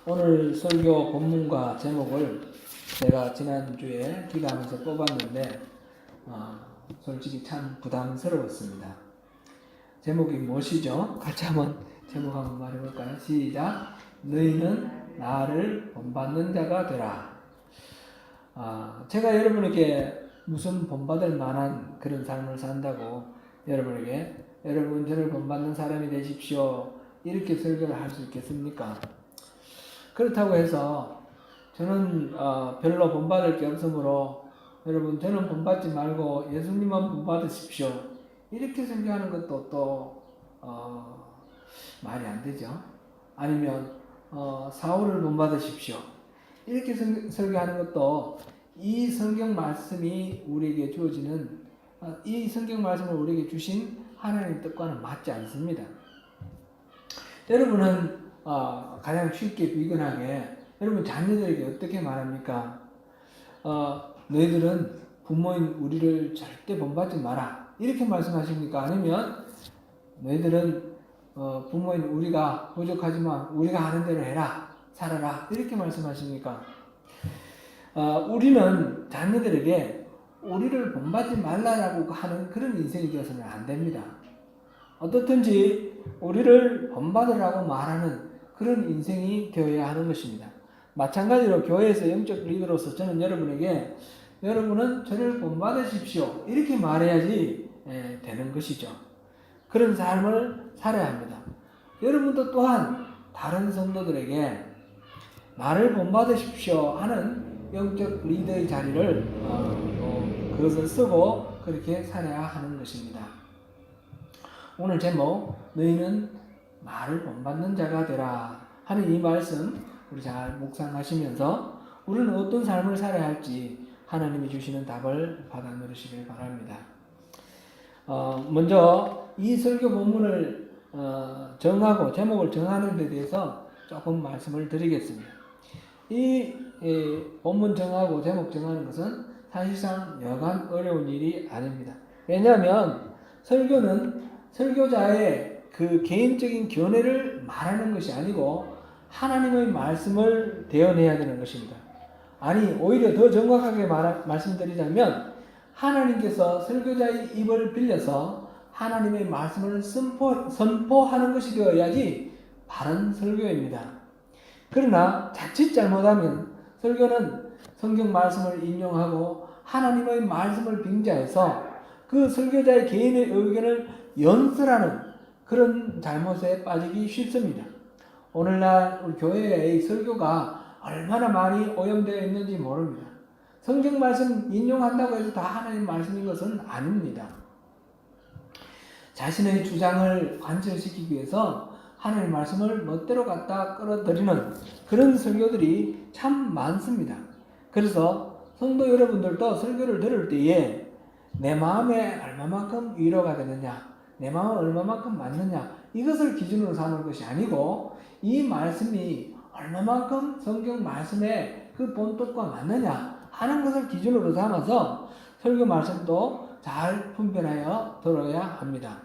오늘 설교 본문과 제목을 제가 지난주에 기도하면서 뽑았는데 솔직히 참 부담스러웠습니다. 제목이 무엇이죠? 같이 한번 제목 한번 말해볼까요? 시작! 너희는 나를 본받는 자가 되라. 제가 여러분에게 무슨 본받을 만한 그런 삶을 산다고 여러분에게 여러분 저를 본받는 사람이 되십시오 이렇게 설교를 할 수 있겠습니까? 그렇다고 해서 저는 별로 본받을 게 없으므로 여러분 저는 본받지 말고 예수님만 본받으십시오 이렇게 설교하는 것도 또 말이 안 되죠. 아니면 사울을 본받으십시오 이렇게 설교하는 것도 이 성경 말씀이 우리에게 주어지는 이 성경 말씀을 우리에게 주신 하나님의 뜻과는 맞지 않습니다. 여러분은 가장 쉽게 비근하게 여러분 자녀들에게 어떻게 말합니까? 너희들은 부모인 우리를 절대 본받지 마라 이렇게 말씀하십니까? 아니면 너희들은 부모인 우리가 부족하지만 우리가 하는 대로 해라 살아라 이렇게 말씀하십니까? 우리는 자녀들에게 우리를 본받지 말라라고 하는 그런 인생이 되어서는 안 됩니다. 어떻든지 우리를 본받으라고 말하는 그런 인생이 되어야 하는 것입니다. 마찬가지로 교회에서 영적 리더로서 저는 여러분에게 여러분은 저를 본받으십시오 이렇게 말해야지 되는 것이죠. 그런 삶을 살아야 합니다. 여러분도 또한 다른 성도들에게 나를 본받으십시오 하는 영적 리더의 자리를 그것을 쓰고 그렇게 살아야 하는 것입니다. 오늘 제목 너희는 나를 본받는 자가 되라 하는 이 말씀 우리 잘 묵상하시면서 우리는 어떤 삶을 살아야 할지 하나님이 주시는 답을 받아 누리시길 바랍니다. 먼저 이 설교 본문을 정하고 제목을 정하는 데 대해서 조금 말씀을 드리겠습니다. 이 본문 정하고 제목 정하는 것은 사실상 여간 어려운 일이 아닙니다. 왜냐하면 설교는 설교자의 그 개인적인 견해를 말하는 것이 아니고 하나님의 말씀을 대언해야 되는 것입니다. 아니 오히려 더 정확하게 말씀드리자면 하나님께서 설교자의 입을 빌려서 하나님의 말씀을 선포하는 것이 되어야지 바른 설교입니다. 그러나 자칫 잘못하면 설교는 성경 말씀을 인용하고 하나님의 말씀을 빙자해서 그 설교자의 개인의 의견을 연설하는 그런 잘못에 빠지기 쉽습니다. 오늘날 우리 교회의 설교가 얼마나 많이 오염되어 있는지 모릅니다. 성경 말씀 인용한다고 해서 다 하나님 말씀인 것은 아닙니다. 자신의 주장을 관철시키기 위해서 하나님 말씀을 멋대로 갖다 끌어들이는 그런 설교들이 참 많습니다. 그래서 성도 여러분들도 설교를 들을 때에 내 마음에 얼마만큼 위로가 되느냐, 내 마음은 얼마만큼 맞느냐 이것을 기준으로 삼을 것이 아니고 이 말씀이 얼마만큼 성경 말씀에 그 본뜻과 맞느냐 하는 것을 기준으로 삼아서 설교 말씀도 잘 분별하여 들어야 합니다.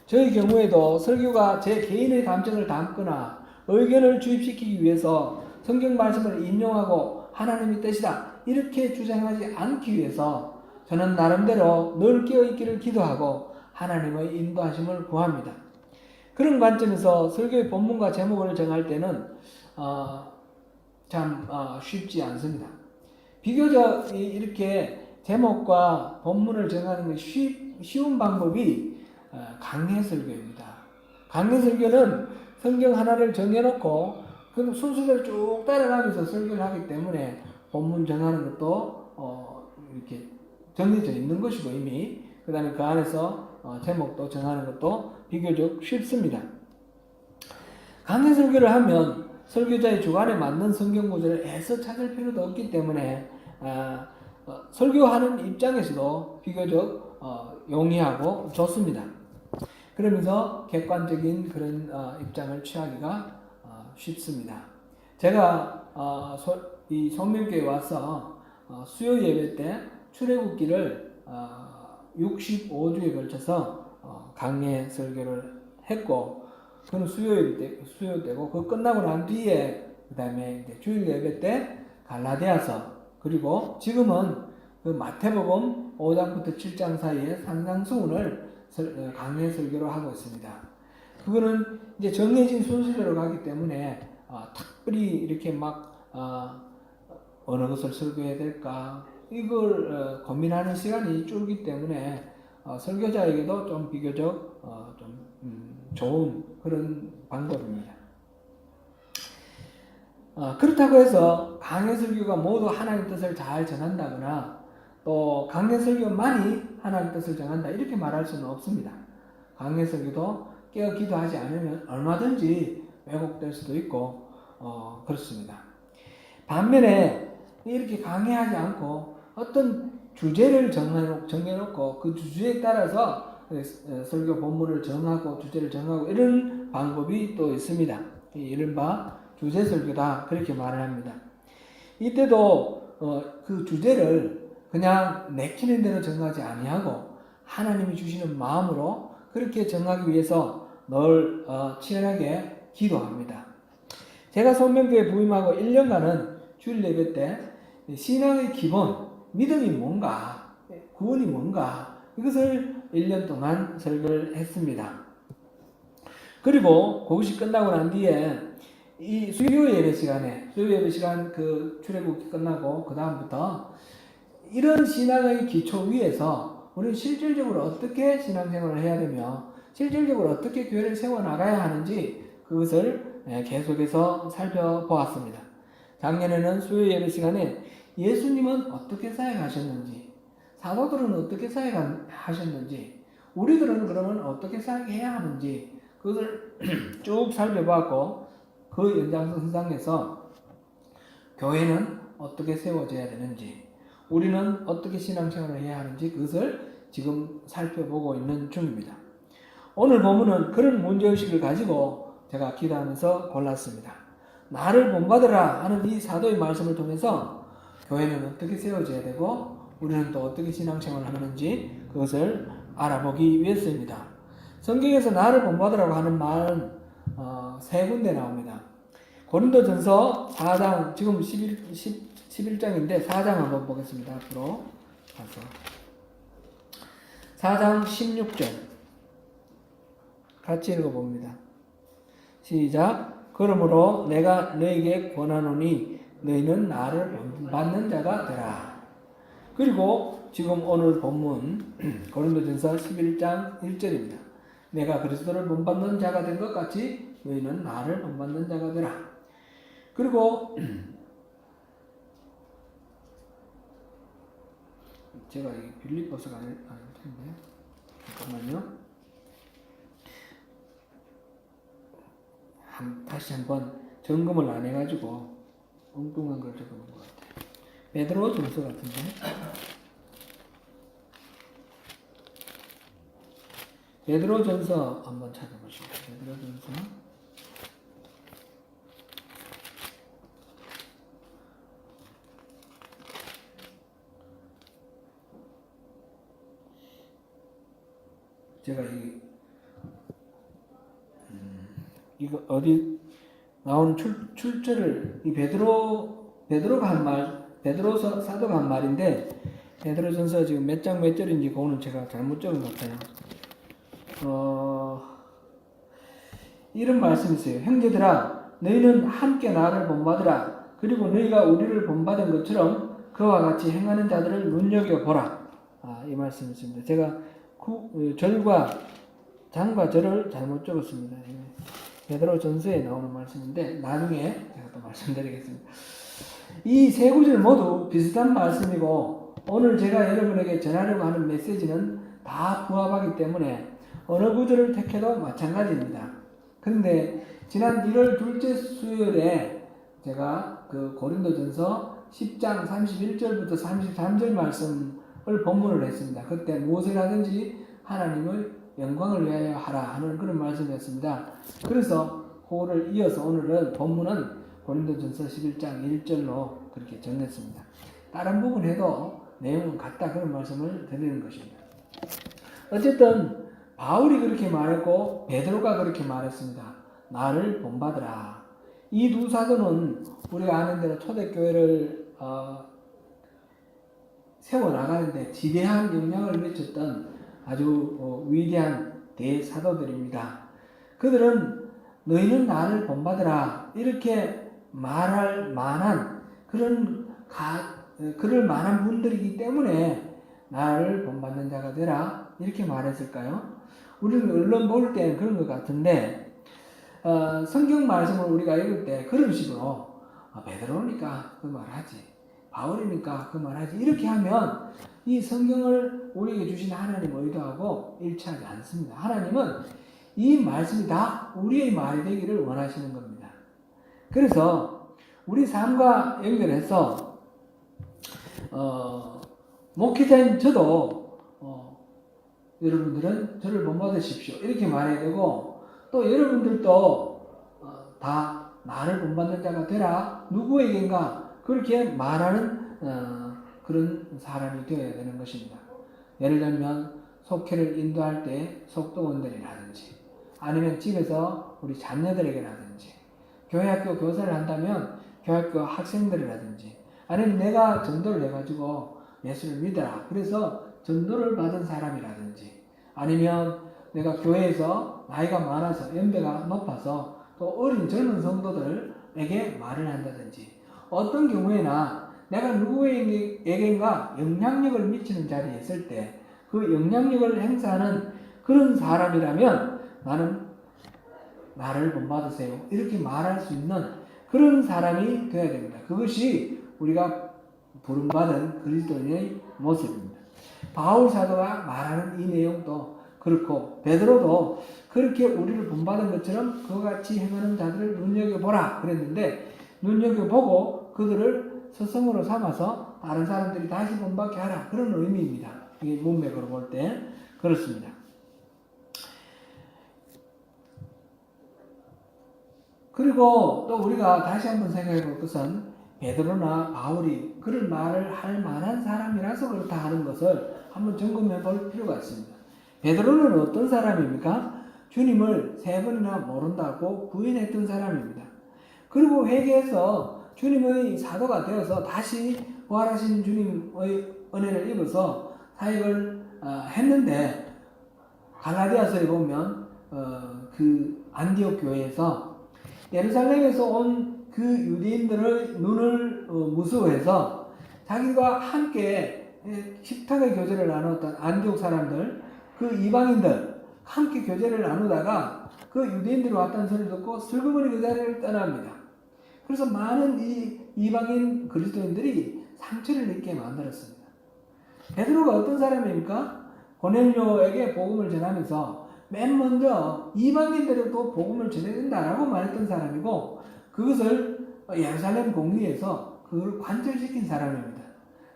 저의 경우에도 설교가 제 개인의 감정을 담거나 의견을 주입시키기 위해서 성경 말씀을 인용하고 하나님의 뜻이다 이렇게 주장하지 않기 위해서 저는 나름대로 늘 깨어있기를 기도하고 하나님의 인도하심을 구합니다. 그런 관점에서 설교의 본문과 제목을 정할 때는 참 쉽지 않습니다. 비교적 이렇게 제목과 본문을 정하는 것이 쉬운 방법이 강해설교입니다. 강해설교는 성경 하나를 정해놓고 그 순서대로 쭉 따라가면서 설교를 하기 때문에 본문 정하는 것도 이렇게 정해져 있는 것이고 이미 그 다음에 그 안에서 제목도 정하는 것도 비교적 쉽습니다. 강해설교를 하면 설교자의 주관에 맞는 성경 구절을 애써 찾을 필요도 없기 때문에 설교하는 입장에서도 비교적 용이하고 좋습니다. 그러면서 객관적인 그런 입장을 취하기가 쉽습니다. 제가 이 송명교에 와서 수요 예배 때 출애굽기를 65주에 걸쳐서 강해 설교를 했고 그건 수요 때고, 그 끝나고 난 뒤에, 그 다음에 주일 예배 때 갈라디아서, 그리고 지금은 그 마태복음 5장부터 7장 사이에 상당수훈을 강해 설교로 하고 있습니다. 그거는 이제 정해진 순서대로 가기 때문에 특별히 이렇게 막 어느 것을 설교해야 될까 이걸 고민하는 시간이 줄기 때문에 설교자에게도 좀 비교적 좀 좋은 그런 방법입니다. 그렇다고 해서 강해 설교가 모두 하나님 뜻을 잘 전한다거나 또 강해 설교만이 하나님 뜻을 전한다 이렇게 말할 수는 없습니다. 강해 설교도 깨어 기도하지 않으면 얼마든지 왜곡될 수도 있고 그렇습니다. 반면에 이렇게 강해하지 않고 어떤 주제를 정해놓고 그 주제에 따라서 설교 본문을 정하고 주제를 정하고 이런 방법이 또 있습니다. 이른바 주제 설교다 그렇게 말을 합니다. 이때도 그 주제를 그냥 내키는 대로 정하지 아니하고 하나님이 주시는 마음으로 그렇게 정하기 위해서 늘 치열하게 기도합니다. 제가 성명교회 부임하고 1년간은 주일 예배 때 신앙의 기본, 믿음이 뭔가, 구원이 뭔가 이것을 1년 동안 설교를 했습니다. 그리고 그것이 끝나고 난 뒤에 이 수요 예배 시간 그 출애굽이 끝나고 그 다음부터 이런 신앙의 기초 위에서 우리는 실질적으로 어떻게 신앙생활을 해야 되며 실질적으로 어떻게 교회를 세워나가야 하는지 그것을 계속해서 살펴보았습니다. 작년에는 수요 예배 시간에 예수님은 어떻게 사역하셨는지, 사도들은 어떻게 사역하셨는지, 우리들은 그러면 어떻게 사역해야 하는지 그것을 쭉 살펴봤고 그 연장선상에서 교회는 어떻게 세워져야 되는지, 우리는 어떻게 신앙생활을 해야 하는지 그것을 지금 살펴보고 있는 중입니다. 오늘 본문은 그런 문제의식을 가지고 제가 기도하면서 골랐습니다. 나를 본받으라 하는 이 사도의 말씀을 통해서 교회는 어떻게 세워져야 되고 우리는 또 어떻게 신앙생활을 하는지 그것을 알아보기 위해서입니다. 성경에서 나를 본받으라고 하는 말은 세 군데 나옵니다. 고린도전서 4장, 지금 11장인데 4장 한번 보겠습니다. 앞으로 가서 4장 16절 같이 읽어봅니다. 시작. 그러므로 내가 너에게 권하노니 너희는 나를 본받는 자가 되라. 그리고 지금 오늘 본문 고린도전서 11장 1절입니다. 내가 그리스도를 본받는 자가 된 것 같이 너희는 나를 본받는 자가 되라. 그리고 제가 이 빌립보서가 아닐 텐데 잠깐만요. 다시 한번 점검을 안 해가지고 엉뚱한 걸 적어놓은 것 같아요. 베드로전서 같은데. 베드로전서 한번 찾아보시죠. 베드로전서. 제가 이거 어디 나오는 출처를 이 베드로가 한 말, 베드로 사도가 한 말인데 베드로전서 지금 몇 장 몇 절인지 그거는 제가 잘못 적은 것 같아요. 이런 말씀이 있어요. 형제들아, 너희는 함께 나를 본받으라. 그리고 너희가 우리를 본받은 것처럼 그와 같이 행하는 자들을 눈여겨보라. 이 말씀이 있습니다. 제가 절과 장과 절을 잘못 적었습니다. 베드로전서에 나오는 말씀인데 나중에 제가 또 말씀드리겠습니다. 이 세 구절 모두 비슷한 말씀이고 오늘 제가 여러분에게 전하려고 하는 메시지는 다 부합하기 때문에 어느 구절을 택해도 마찬가지입니다. 그런데 지난 1월 둘째 수요일에 제가 그 고린도전서 10장 31절부터 33절 말씀을 본문을 했습니다. 그때 무엇을 하든지 하나님을 영광을 위하여 하라 하는 그런 말씀이었습니다. 그래서 그거를 이어서 오늘은 본문은 고린도전서 11장 1절로 그렇게 정했습니다. 다른 부분 해도 내용은 같다 그런 말씀을 드리는 것입니다. 어쨌든 바울이 그렇게 말했고 베드로가 그렇게 말했습니다. 나를 본받으라. 이 두 사도는 우리가 아는 대로 초대교회를 세워나가는데 지대한 영향을 미쳤던 아주 위대한 대사도들입니다. 그들은 너희는 나를 본받으라 이렇게 말할 만한 그럴 만한 분들이기 때문에 나를 본받는 자가 되라 이렇게 말했을까요? 우리는 언론 볼 때는 그런 것 같은데 성경 말씀을 우리가 읽을 때 그런 식으로 베드로니까 그 말하지, 바울이니까 그 말하지 이렇게 하면 이 성경을 우리에게 주신 하나님 의도하고 일치하지 않습니다. 하나님은 이 말씀이 다 우리의 말이 되기를 원하시는 겁니다. 그래서 우리 삶과 연결해서 목회자인 저도 여러분들은 저를 본받으십시오 이렇게 말해야 되고, 또 여러분들도 다 나를 본받는 자가 되라 누구에겐가 그렇게 말하는 그런 사람이 되어야 되는 것입니다. 예를 들면 속회를 인도할 때 속도원들이라든지, 아니면 집에서 우리 자녀들에게라든지, 교회학교 교사를 한다면 교회학교 학생들이라든지, 아니면 내가 전도를 해가지고 예수를 믿어라 그래서 전도를 받은 사람이라든지, 아니면 내가 교회에서 나이가 많아서 연배가 높아서 또 어린 젊은 성도들에게 말을 한다든지, 어떤 경우에나 내가 누구에게인가 영향력을 미치는 자리에 있을 때 그 영향력을 행사하는 그런 사람이라면 나를 본받으세요 이렇게 말할 수 있는 그런 사람이 되어야 됩니다. 그것이 우리가 부름받은 그리스도인의 모습입니다. 바울 사도가 말하는 이 내용도 그렇고, 베드로도 그렇게 우리를 본받은 것처럼 그와 같이 행하는 자들을 눈여겨보라 그랬는데, 눈여겨보고 그들을 스승으로 삼아서 다른 사람들이 다시 본받게 하라 그런 의미입니다. 이게 문맥으로 볼 때 그렇습니다. 그리고 또 우리가 다시 한번 생각해 볼 것은, 베드로나 바울이 그런 말을 할 만한 사람이라서 그렇다 하는 것을 한번 점검해 볼 필요가 있습니다. 베드로는 어떤 사람입니까? 주님을 3번이나 모른다고 부인했던 사람입니다. 그리고 회개해서 주님의 사도가 되어서 다시 부활하신 주님의 은혜를 입어서 사역을 했는데, 갈라디아서에 보면 그 안디옥 교회에서 예루살렘에서 온 그 유대인들의 눈을 무서워해서 자기가 함께 식탁의 교제를 나눴던 안디옥 사람들, 그 이방인들 함께 교제를 나누다가 그 유대인들이 왔다는 소리를 듣고 슬그머니 그 자리를 떠납니다. 그래서 많은 이 이방인 그리스도인들이 상처를 입게 만들었습니다. 베드로가 어떤 사람입니까? 고넬료에게 복음을 전하면서 맨 먼저 이방인들에도 복음을 전해야 된다라고 말했던 사람이고, 그것을 예루살렘 공의에서 그걸 관철시킨 사람입니다.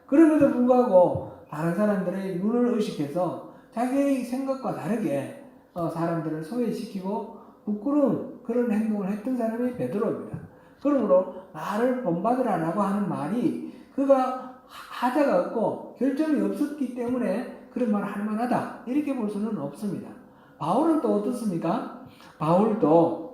그럼에도 불구하고 다른 사람들의 눈을 의식해서 자기의 생각과 다르게 사람들을 소외시키고 부끄러운 그런 행동을 했던 사람이 베드로입니다. 그러므로 나를 본받으라라고 하는 말이 그가 하자가 없고 결점이 없었기 때문에 그런 말을 할 만하다 이렇게 볼 수는 없습니다. 바울은 또 어떻습니까? 바울도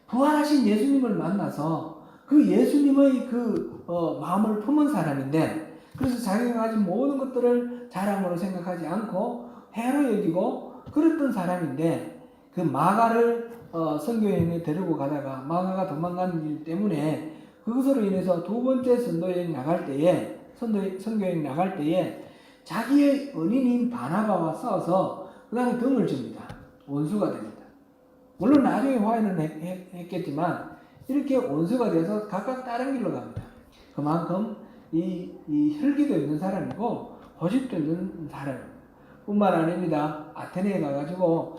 부활하신 예수님을 만나서 그 예수님의 그 마음을 품은 사람인데, 그래서 자기가 가진 모든 것들을 자랑으로 생각하지 않고 해로 여기고 그랬던 사람인데, 그 마가를 선교여행에 데리고 가다가 마가가 도망간 일 때문에 그것으로 인해서 두 번째 선교여행 나갈 때에 자기의 은인인 바나바와 싸워서 그 다음에 등을 집니다. 원수가 됩니다. 물론 나중에 화해는 했겠지만 이렇게 원수가 돼서 각각 다른 길로 갑니다. 그만큼 이 혈기도 있는 사람이고 고집도 있는 사람입니다. 뿐만 아닙니다. 아테네에 가가지고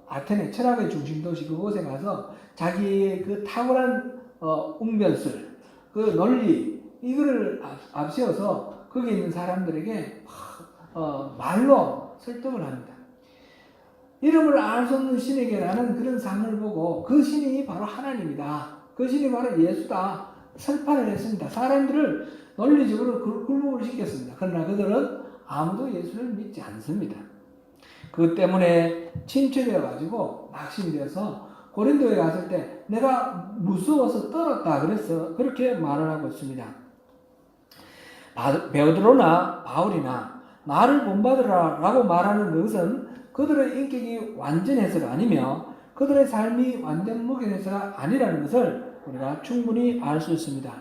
아테네 철학의 중심 도시 그곳에 가서 자기의 그 탁월한 웅변술, 그 논리 이거를 앞세워서 거기 있는 사람들에게 말로 설득을 합니다. 이름을 알 수 없는 신에게 라는 그런 상을 보고 그 신이 바로 하나님이다. 그 신이 바로 예수다. 설파를 했습니다. 사람들을 논리적으로 굴복을 시켰습니다. 그러나 그들은 아무도 예수를 믿지 않습니다. 그것 때문에 침체되어 가지고 낙심이 되어서 고린도에 갔을 때 내가 무서워서 떨었다 그래서 그렇게 말을 하고 있습니다. 베드로나 바울이나 나를 본받으라 라고 말하는 것은 그들의 인격이 완전해서가 아니며 그들의 삶이 완전 무결해서가 아니라는 것을 우리가 충분히 알 수 있습니다.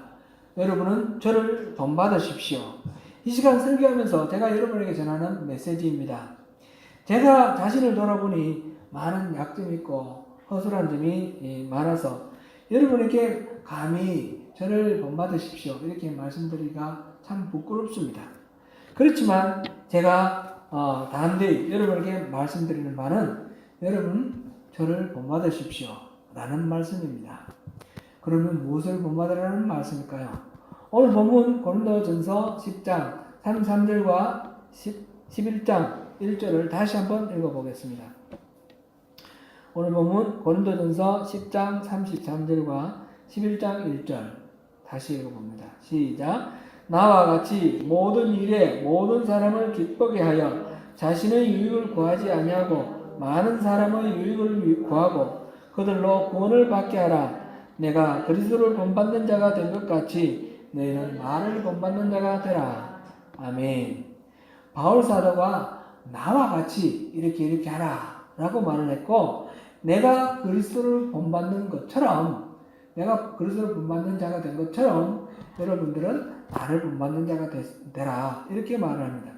여러분은 저를 본받으십시오. 이 시간 설교하면서 제가 여러분에게 전하는 메시지입니다. 제가 자신을 돌아보니 많은 약점이 있고 허술한 점이 많아서 여러분에게 감히 저를 본받으십시오 이렇게 말씀드리기가 참 부끄럽습니다. 그렇지만 제가 단대히 여러분에게 말씀드리는 바는 여러분 저를 본받으십시오 라는 말씀입니다. 그러면 무엇을 본받으라는 말씀일까요? 오늘 본문 고린도전서 10장 33절과 11장 1절을 다시 한번 읽어보겠습니다. 오늘 본문 고린도전서 10장 33절과 11장 1절 다시 읽어봅니다. 시작. 나와 같이 모든 일에 모든 사람을 기쁘게 하여 자신의 유익을 구하지 아니하고 많은 사람의 유익을 구하고 그들로 구원을 받게 하라. 내가 그리스도를 본받는 자가 된 것 같이 너희는 나를 본받는 자가 되라. 아멘. 바울 사도가 나와 같이 이렇게 하라 라고 말을 했고 내가 그리스도를 본받는 것처럼 내가 그리스도를 본받는 자가 된 것처럼 여러분들은 나를 본받는 자가 되라 이렇게 말을 합니다.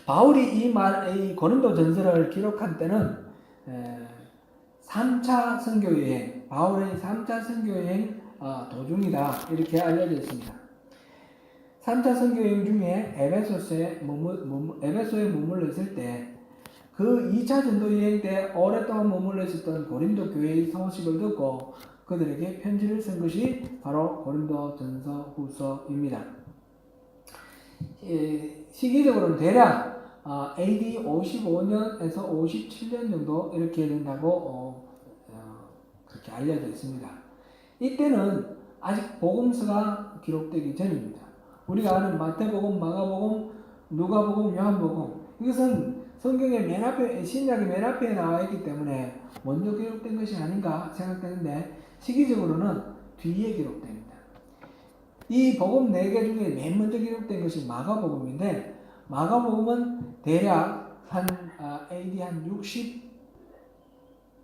바울이 이 고린도 전서를 기록한 때는 3차 선교여행, 바울의 3차 선교여행 도중이다 이렇게 알려져 있습니다. 3차 선교여행 중에 에베소에 머물러 있을 때 그 2차 전도여행 때 오랫동안 머물러 있었던 고린도 교회의 소식을 듣고 그들에게 편지를 쓴 것이 바로 고린도전서 후서입니다. 시기적으로는 대략 AD 55년에서 57년 정도 이렇게 된다고 그렇게 알려져 있습니다. 이때는 아직 복음서가 기록되기 전입니다. 우리가 아는 마태복음, 마가복음, 누가복음, 요한복음 이것은 성경의 맨 앞에 신약의 맨 앞에 나와 있기 때문에 먼저 기록된 것이 아닌가 생각되는데 시기적으로는 뒤에 기록됩니다. 이 복음 4개 중에 맨 먼저 기록된 것이 마가복음인데 마가복음은 대략 한 AD 한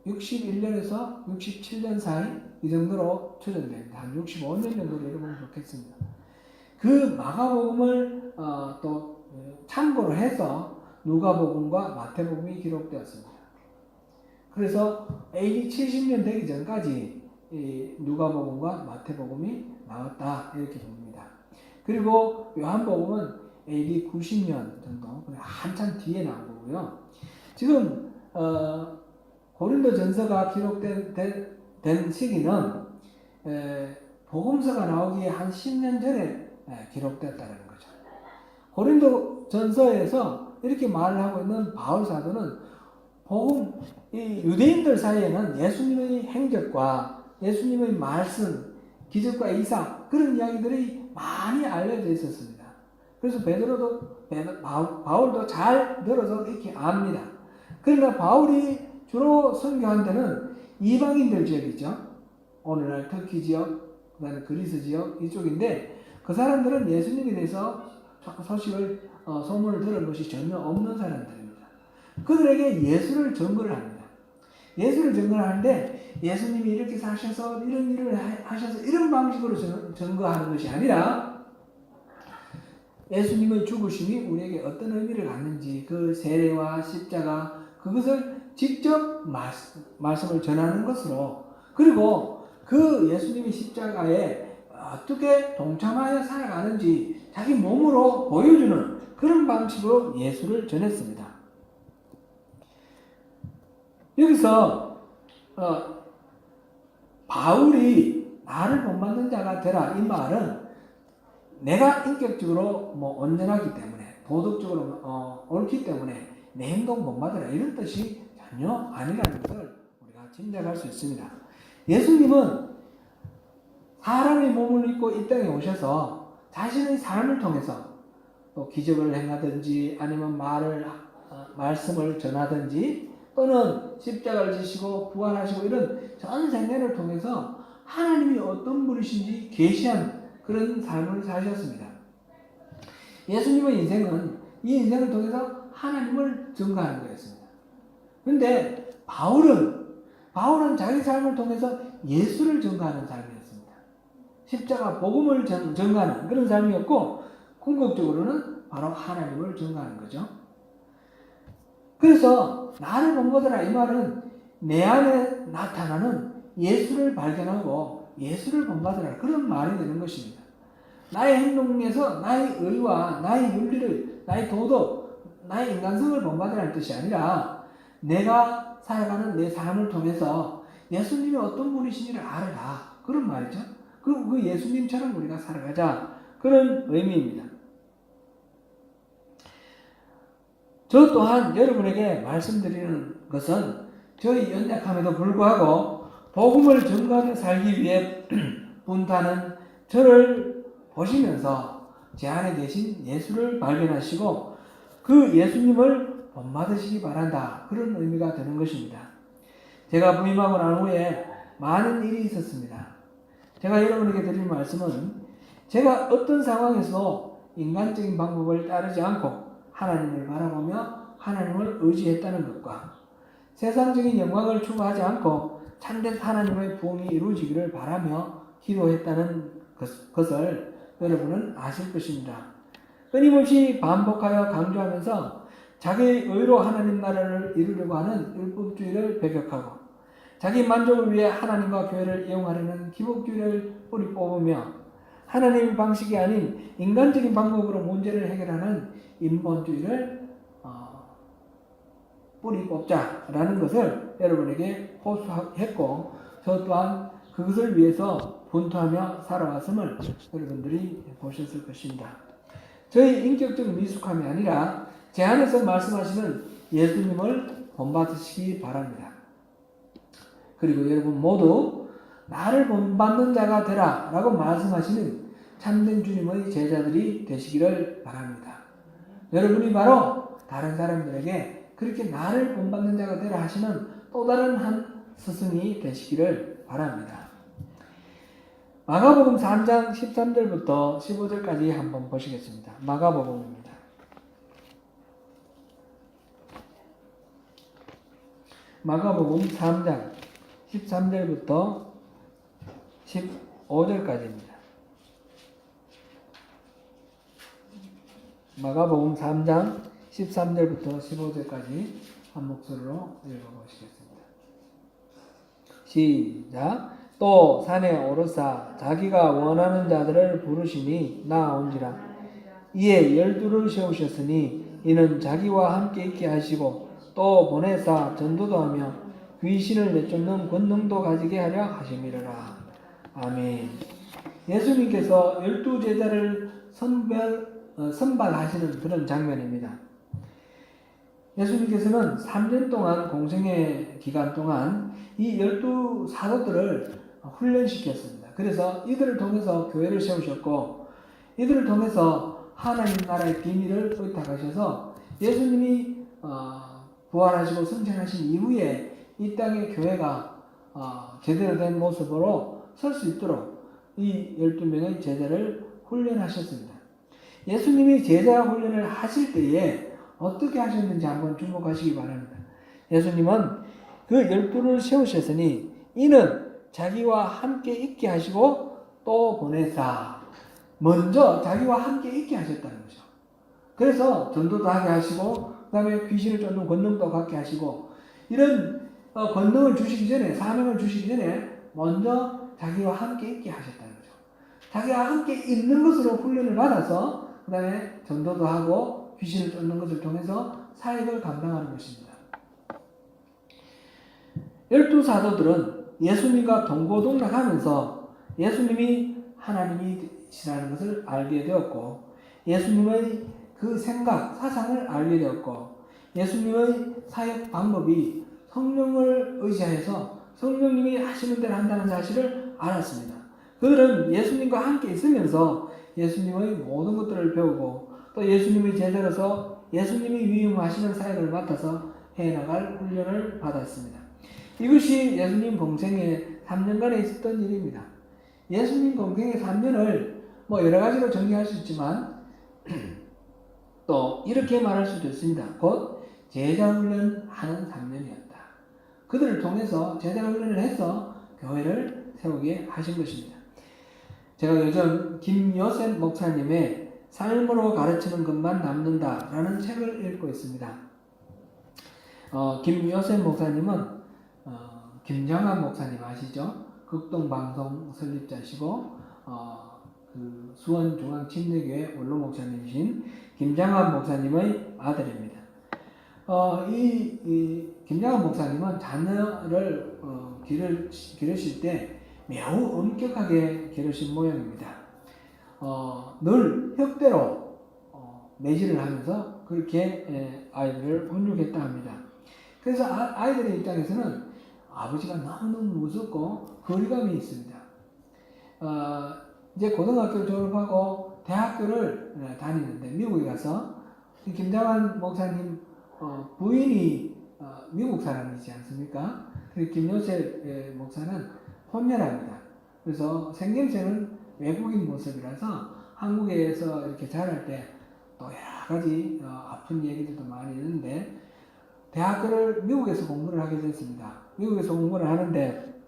61년에서 67년 사이 이 정도로 추정됩니다. 한 65년 정도로 여러분 좋겠습니다. 그 마가복음을 또 참고로 해서 누가복음과 마태복음이 기록되었습니다. 그래서 AD 70년 되기 전까지 누가복음과 마태복음이 나왔다 이렇게 봅니다. 그리고 요한복음은 AD 90년 정도 한참 뒤에 나온 거고요. 지금 고린도전서가 기록된 시기는 복음서가 나오기에 한 10년 전에 기록됐다는 거죠. 고린도전서에서 이렇게 말을 하고 있는 바울 사도는 이 유대인들 사이에는 예수님의 행적과 예수님의 말씀, 기적과 이상 그런 이야기들이 많이 알려져 있었습니다. 그래서 바울도 잘 들어서 이렇게 압니다. 그러나 바울이 주로 선교한 데는 이방인들 지역이죠. 오늘날 터키 지역, 그다음에 그리스 지역 이쪽인데 그 사람들은 예수님에 대해서 소문을 들은 것이 전혀 없는 사람들입니다. 그들에게 예수를 증거를 합니다. 예수를 증거를 하는데 예수님이 이렇게 사셔서 이런 일을 하셔서 이런 방식으로 증거하는 것이 아니라 예수님의 죽으심이 우리에게 어떤 의미를 갖는지 그 세례와 십자가 그것을 직접 말씀을 전하는 것으로 그리고 그 예수님이 십자가에 어떻게 동참하여 살아가는지 자기 몸으로 보여주는 그런 방식으로 예수를 전했습니다. 여기서 바울이 나를 본받는 자가 되라 이 말은 내가 인격적으로 온전하기 때문에 도덕적으로 옳기 때문에 내 행동 본받으라 이런 뜻이 전혀 아니라는 것을 우리가 짐작할 수 있습니다. 예수님은 사람의 몸을 입고 이 땅에 오셔서 자신의 삶을 통해서 또 기적을 행하든지 아니면 말씀을 전하든지 또는 십자가를 지시고 부활하시고 이런 전 생애를 통해서 하나님이 어떤 분이신지 계시한 그런 삶을 사셨습니다. 예수님의 인생은 이 인생을 통해서 하나님을 증거하는 거였습니다. 그런데 바울은 자기 삶을 통해서 예수를 증거하는 삶이었습니다. 십자가 복음을 증거하는 그런 삶이었고 궁극적으로는 바로 하나님을 증거하는 거죠. 그래서 나를 본 거더라 이 말은 내 안에 나타나는 예수를 발견하고 예수를 본받으라 그런 말이 되는 것입니다. 나의 행동에서 나의 의와 나의 윤리를 나의 도덕 나의 인간성을 본받으라는 뜻이 아니라 내가 살아가는 내 삶을 통해서 예수님이 어떤 분이신지를 알아라 그런 말이죠. 그 예수님처럼 우리가 살아가자 그런 의미입니다. 저 또한 여러분에게 말씀드리는 것은 저희 연약함에도 불구하고 복음을 증거하며 살기 위해 분타는 저를 보시면서 제 안에 계신 예수를 발견하시고 그 예수님을 본받으시기 바란다. 그런 의미가 되는 것입니다. 제가 부임하고 난 후에 많은 일이 있었습니다. 제가 여러분에게 드릴 말씀은 제가 어떤 상황에서 인간적인 방법을 따르지 않고 하나님을 바라보며 하나님을 의지했다는 것과 세상적인 영광을 추구하지 않고 참된 하나님의 부흥이 이루어지기를 바라며 기도했다는 것을 여러분은 아실 것입니다. 끊임없이 반복하여 강조하면서 자기의 의로 하나님 나라를 이루려고 하는 율법주의를 배격하고 자기 만족을 위해 하나님과 교회를 이용하려는 기복주의를 뿌리 뽑으며 하나님의 방식이 아닌 인간적인 방법으로 문제를 해결하는 인본주의를 뿌리 뽑자라는 것을 여러분에게 호소했고 저 또한 그것을 위해서 분투하며 살아왔음을 여러분들이 보셨을 것입니다. 저희 인격적 미숙함이 아니라 제 안에서 말씀하시는 예수님을 본받으시기 바랍니다. 그리고 여러분 모두 나를 본받는 자가 되라 라고 말씀하시는 참된 주님의 제자들이 되시기를 바랍니다. 여러분이 바로 다른 사람들에게 그렇게 나를 본받는 자가 되라 하시는 또 다른 한 스승이 되시기를 바랍니다. 마가복음 3장 13절부터 15절까지 한번 보시겠습니다. 마가복음입니다. 마가복음 3장 13절부터 15절까지입니다. 마가복음 3장 13절부터 15절까지 한 목소리로 읽어보시겠습니다. 시작. 또 산에 오르사 자기가 원하는 자들을 부르시니 나온지라. 이에 12를 세우셨으니 이는 자기와 함께 있게 하시고 또 보내사 전도도 하며 귀신을 내쫓는 권능도 가지게 하려 하심이라. 아멘. 예수님께서 12제자를 선발하시는 그런 장면입니다. 예수님께서는 3년 동안 공생의 기간 동안 이 12사도들을 훈련시켰습니다. 그래서 이들을 통해서 교회를 세우셨고 이들을 통해서 하나님 나라의 비밀을 의탁하셔서 예수님이 부활하시고 승천하신 이후에 이 땅의 교회가 제대로 된 모습으로 설 수 있도록 이 12명의 제자를 훈련하셨습니다. 예수님이 제자 훈련을 하실 때에 어떻게 하셨는지 한번 주목하시기 바랍니다. 예수님은 그 12를 세우셨으니 이는 자기와 함께 있게 하시고 또 보내사 먼저 자기와 함께 있게 하셨다는 거죠. 그래서 전도도 하게 하시고 그 다음에 귀신을 쫓는 권능도 갖게 하시고 이런 권능을 주시기 전에 사명을 주시기 전에 먼저 자기와 함께 있게 하셨다는 거죠. 자기와 함께 있는 것으로 훈련을 받아서 그 다음에 전도도 하고 귀신을 쫓는 것을 통해서 사역을 감당하는 것입니다. 12사도들은 예수님과 동고동락하면서 예수님이 하나님이시라는 것을 알게 되었고 예수님의 그 생각, 사상을 알게 되었고 예수님의 사역 방법이 성령을 의지해서 성령님이 하시는 대로 한다는 사실을 알았습니다. 그들은 예수님과 함께 있으면서 예수님의 모든 것들을 배우고 또 예수님의 제자로서 예수님이 위임하시는 사역을 맡아서 해나갈 훈련을 받았습니다. 이것이 예수님 공생의 3년간에 있었던 일입니다. 예수님 공생의 3년을 여러 가지로 정리할 수 있지만 또 이렇게 말할 수도 있습니다. 곧 제자 훈련하는 3년이었다. 그들을 통해서 제자 훈련을 해서 교회를 세우게 하신 것입니다. 제가 요즘 김요셉 목사님의 삶으로 가르치는 것만 남는다라는 책을 읽고 있습니다. 김요셉 목사님은 김장한 목사님 아시죠? 극동방송 설립자시고 그 수원중앙침례교회 원로 목사님이신 김장한 목사님의 아들입니다. 이 김장한 목사님은 자녀를 기르실 때 매우 엄격하게 기르신 모양입니다. 늘 혁대로 매질을 하면서 그렇게 아이들을 훈육했다 합니다. 그래서 아이들의 입장에서는 아버지가 너무너무 무섭고 거리감이 있습니다. 이제 고등학교를 졸업하고 대학교를 다니는데 미국에 가서 김장한 목사님 부인이 미국 사람이지 않습니까? 김요셉 목사는 혼혈합니다. 그래서 생김새는 외국인 모습이라서 한국에서 이렇게 자랄 때 또 여러 가지 아픈 얘기들도 많이 있는데 대학교를 미국에서 공부를 하게 됐습니다. 미국에서 공부를 하는데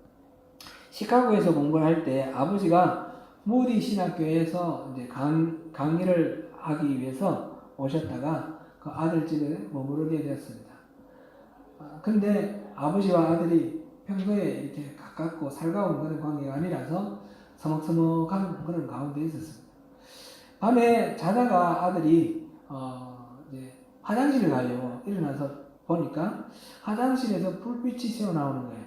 시카고에서 공부를 할 때 아버지가 무디 신학교에서 이제 강의를 하기 위해서 오셨다가 그 아들 집에 머무르게 되었습니다. 근데 아버지와 아들이 평소에 이렇게 가깝고 살가운 그런 관계가 아니라서 서먹서먹한 그런 가운데 있었습니다. 밤에 자다가 아들이 이제 화장실을 가려고 일어나서 보니까 화장실에서 불빛이 새어나오는 거예요.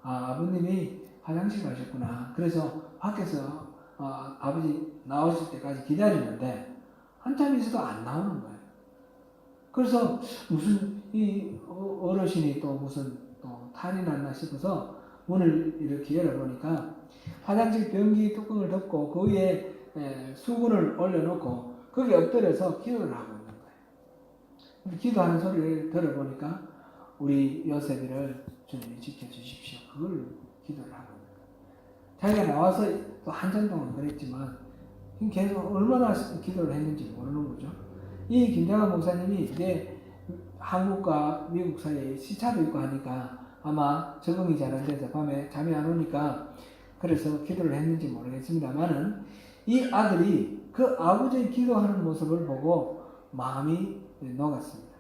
아버님이 화장실 가셨구나. 그래서 밖에서 아버지 나오실 때까지 기다리는데 한참 있어도 안 나오는 거예요. 그래서 무슨 이 어르신이 또 무슨 또 탈이 났나 싶어서 문을 이렇게 열어보니까 화장실 변기 뚜껑을 덮고 그 위에 수건을 올려놓고 거기에 엎드려서 기도를 하고 있는 거예요. 기도하는 소리를 들어보니까 우리 요셉이를 주님이 지켜주십시오. 그걸 기도를 하고 있는 거예요. 자기가 나와서 또 한참 동안 그랬지만 계속 얼마나 기도를 했는지 모르는 거죠. 이 김장한 목사님이 이제 한국과 미국 사이에 시차도 있고 하니까 아마 적응이 잘 안 돼서 밤에 잠이 안 오니까 그래서 기도를 했는지 모르겠습니다만은 이 아들이 그 아버지의 기도하는 모습을 보고 마음이 녹았습니다.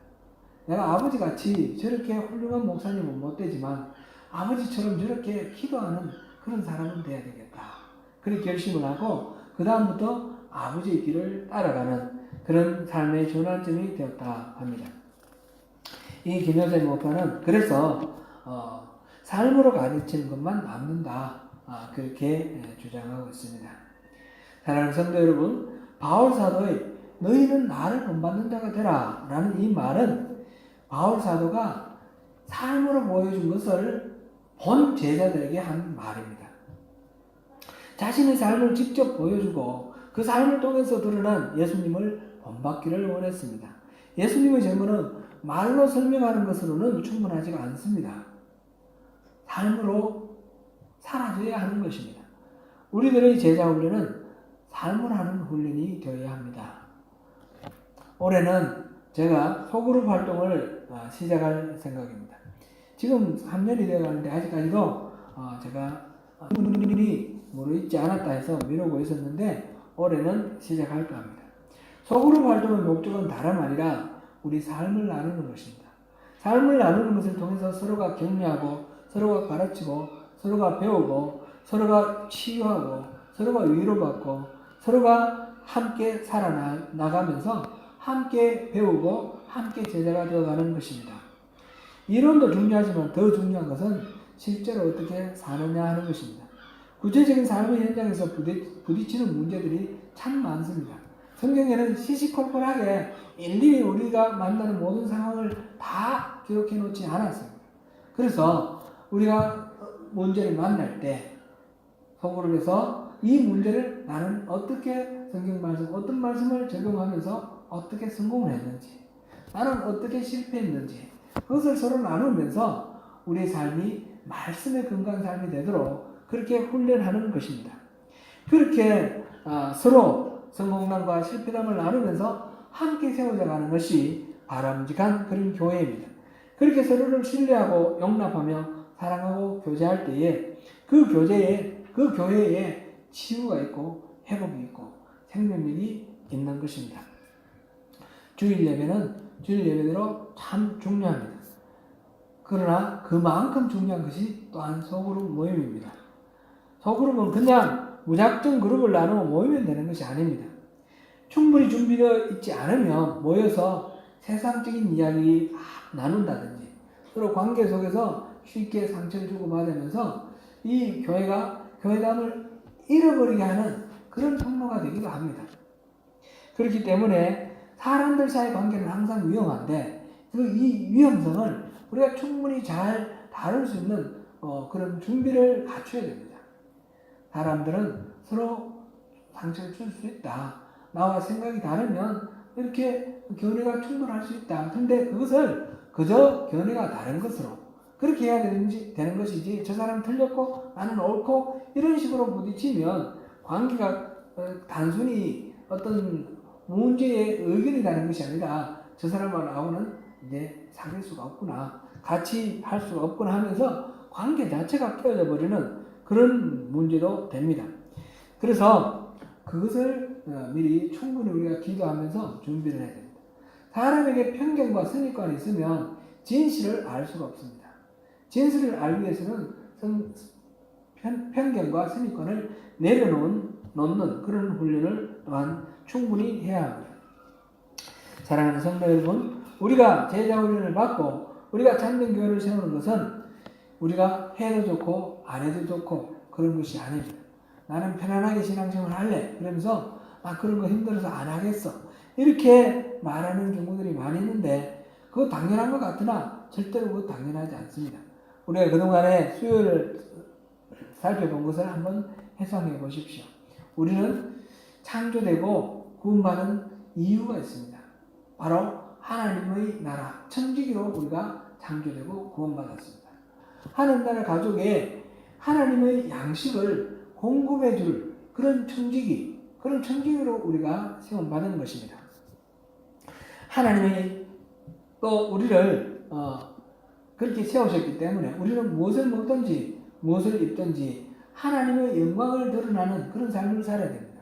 내가 아버지같이 저렇게 훌륭한 목사님은 못 되지만 아버지처럼 저렇게 기도하는 그런 사람은 돼야 되겠다. 그렇게 결심을 하고 그 다음부터 아버지의 길을 따라가는 그런 삶의 전환점이 되었다 합니다. 이 김효세 목사는 그래서 삶으로 가르치는 것만 남는다. 그렇게 주장하고 있습니다. 사랑하는 성도 여러분, 바울 사도의 너희는 나를 본받는 자가 되라 라는 이 말은 바울 사도가 삶으로 보여준 것을 본 제자들에게 한 말입니다. 자신의 삶을 직접 보여주고 그 삶을 통해서 드러난 예수님을 본받기를 원했습니다. 예수님의 제문은 말로 설명하는 것으로는 충분하지가 않습니다. 삶으로 살아줘야 하는 것입니다. 우리들의 제자 훈련은 삶을 하는 훈련이 되어야 합니다. 올해는 제가 소그룹 활동을 시작할 생각입니다. 지금 3년이 되어가는데 아직까지도 제가 분이 모르있지 않았다 해서 미루고 있었는데 올해는 시작할까 합니다. 소그룹 활동의 목적은 다름 아니라 우리 삶을 나누는 것입니다. 삶을 나누는 것을 통해서 서로가 격려하고 서로가 가르치고 서로가 배우고 서로가 치유하고 서로가 위로받고 서로가 함께 살아나가면서 함께 배우고 함께 제자가 되어가는 것입니다. 이론도 중요하지만 더 중요한 것은 실제로 어떻게 사느냐 하는 것입니다. 구체적인 삶의 현장에서 부딪히는 문제들이 참 많습니다. 성경에는 시시콜콜하게 일일이 우리가 만나는 모든 상황을 다 기록해 놓지 않았습니다. 그래서 우리가 문제를 만날 때 소그룹에서 이 문제를 나는 어떻게 성경 말씀, 어떤 말씀을 적용하면서 어떻게 성공을 했는지 나는 어떻게 실패했는지 그것을 서로 나누면서 우리의 삶이 말씀에 근거한 삶이 되도록 그렇게 훈련하는 것입니다. 그렇게 서로 성공담과 실패담을 나누면서 함께 세워져가는 것이 바람직한 그런 교회입니다. 그렇게 서로를 신뢰하고 용납하며 사랑하고 교제할 때에 그 교회에 치유가 있고 회복이 있고 생명력이 있는 것입니다. 주일 예배는 주일 예배대로 참 중요합니다. 그러나 그만큼 중요한 것이 또한 소그룹 모임입니다. 소그룹은 그냥 무작정 그룹을 나누어 모이면 되는 것이 아닙니다. 충분히 준비되어 있지 않으면 모여서 세상적인 이야기 나눈다든지 서로 관계 속에서 쉽게 상처를 주고받으면서 이 교회담을 잃어버리게 하는 그런 통로가 되기도 합니다. 그렇기 때문에 사람들 사이 관계는 항상 위험한데 이 위험성을 우리가 충분히 잘 다룰 수 있는 그런 준비를 갖춰야 됩니다. 사람들은 서로 상처를 줄 수 있다. 나와 생각이 다르면 이렇게 견해가 충돌할 수 있다. 근데 그것을 그저 견해가 다른 것으로 그렇게 해야 되는 것이지 저 사람 틀렸고 나는 옳고 이런 식으로 부딪히면 관계가 단순히 어떤 문제의 의견이 다른 것이 아니라 저 사람하고는 이제 사귈 수가 없구나. 같이 할 수가 없구나 하면서 관계 자체가 깨어져 버리는 그런 문제도 됩니다. 그래서 그것을 미리 충분히 우리가 기도하면서 준비를 해야 됩니다. 사람에게 편견과 선입관이 있으면 진실을 알 수가 없습니다. 진실을 알기 위해서는 편견과 선입관을 내려놓는 그런 훈련을 또한 충분히 해야 합니다. 사랑하는 성도 여러분, 우리가 제자 훈련을 받고 우리가 참된 교회를 세우는 것은 우리가 해도 좋고 안 해도 좋고 그런 것이 아닙니다. 나는 편안하게 신앙생활 할래. 그러면서 그런 거 힘들어서 안 하겠어. 이렇게 말하는 경우들이 많이 있는데 그거 당연한 것 같으나 절대로 그거 당연하지 않습니다. 우리가 그동안에 수요일을 살펴본 것을 한번 해석해 보십시오. 우리는 창조되고 구원받은 이유가 있습니다. 바로 하나님의 나라, 천지기로 우리가 창조되고 구원받았습니다. 하나님 나라 가족에 하나님의 양식을 공급해 줄 그런 천지기로 우리가 세움받은 것입니다. 하나님이 또 우리를 그렇게 세우셨기 때문에 우리는 무엇을 먹든지 무엇을 입든지 하나님의 영광을 드러나는 그런 삶을 살아야 됩니다.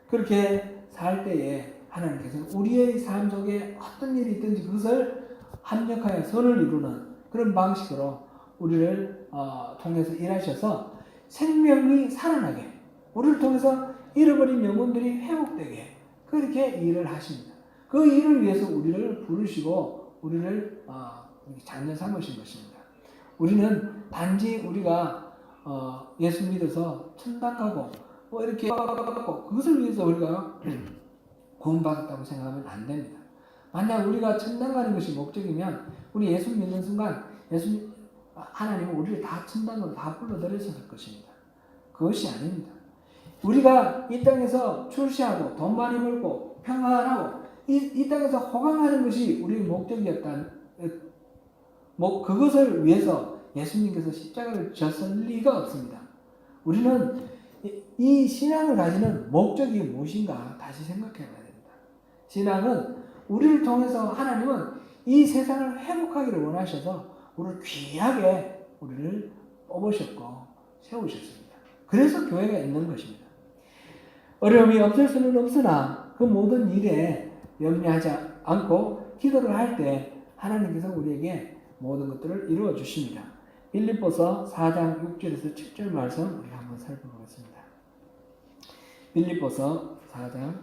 그렇게 살 때에 하나님께서는 우리의 삶 속에 어떤 일이 있든지 그것을 합력하여 선을 이루는 그런 방식으로 우리를 통해서 일하셔서 생명이 살아나게 우리를 통해서 잃어버린 영혼들이 회복되게 그렇게 일을 하십니다. 그 일을 위해서 우리를 부르시고 우리를 자녀 삼으신 것입니다. 우리는 단지 우리가 예수 믿어서 천당 가고 이렇게 그것을 위해서 우리가 구원받았다고 생각하면 안 됩니다. 만약 우리가 천당 가는 것이 목적이면 우리 예수 믿는 순간 하나님은 우리를 다 천당으로 다 불러들이셨을 것입니다. 그것이 아닙니다. 우리가 이 땅에서 출세하고 돈 많이 벌고 평안하고 이 땅에서 호강하는 것이 우리의 목적이었다. 그것을 위해서 예수님께서 십자가를 졌을 리가 없습니다. 우리는 이 신앙을 가지는 목적이 무엇인가 다시 생각해 봐야 됩니다. 신앙은 우리를 통해서 하나님은 이 세상을 회복하기를 원하셔서 우리를 귀하게 우리를 뽑으셨고 세우셨습니다. 그래서 교회가 있는 것입니다. 어려움이 없을 수는 없으나 그 모든 일에 염려하지 않고 기도를 할 때 하나님께서 우리에게 모든 것들을 이루어 주십니다. 빌립보서 4장 6절에서 7절 말씀 우리 한번 살펴보겠습니다. 빌립보서 4장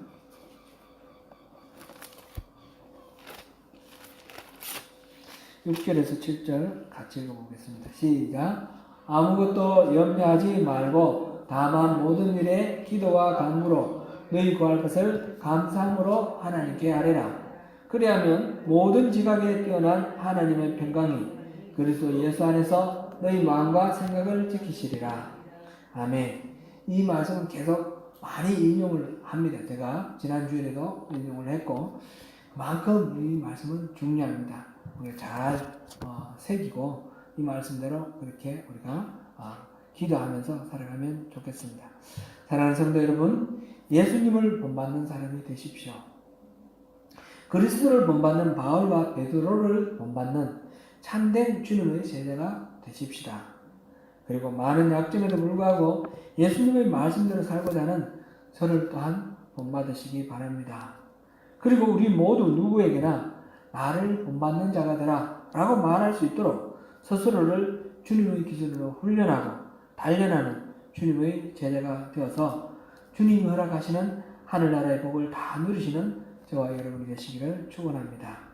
6절에서 7절 같이 읽어보겠습니다. 시작. 아무것도 염려하지 말고 다만 모든 일에 기도와 간구로 너희 구할 것을 감사함으로 하나님께 아뢰라. 그리하면 모든 지각에 뛰어난 하나님의 평강이 그리스도 예수 안에서 너희 마음과 생각을 지키시리라. 아멘. 이 말씀은 계속 많이 인용을 합니다. 제가 지난주에도 인용을 했고 만큼 이 말씀은 중요합니다. 우리가 잘 새기고 이 말씀대로 그렇게 우리가 기도하면서 살아가면 좋겠습니다. 사랑하는 성도 여러분, 예수님을 본받는 사람이 되십시오. 그리스도를 본받는 바울과 베드로를 본받는 참된 주님의 제자가 되십시다. 그리고 많은 약점에도 불구하고 예수님의 말씀대로 살고자 하는 저를 또한 본받으시기 바랍니다. 그리고 우리 모두 누구에게나 나를 본받는 자가 되라 라고 말할 수 있도록 스스로를 주님의 기준으로 훈련하고 단련하는 주님의 제자가 되어서 주님이 허락하시는 하늘나라의 복을 다 누리시는 저와 여러분이 되시기를 축원합니다.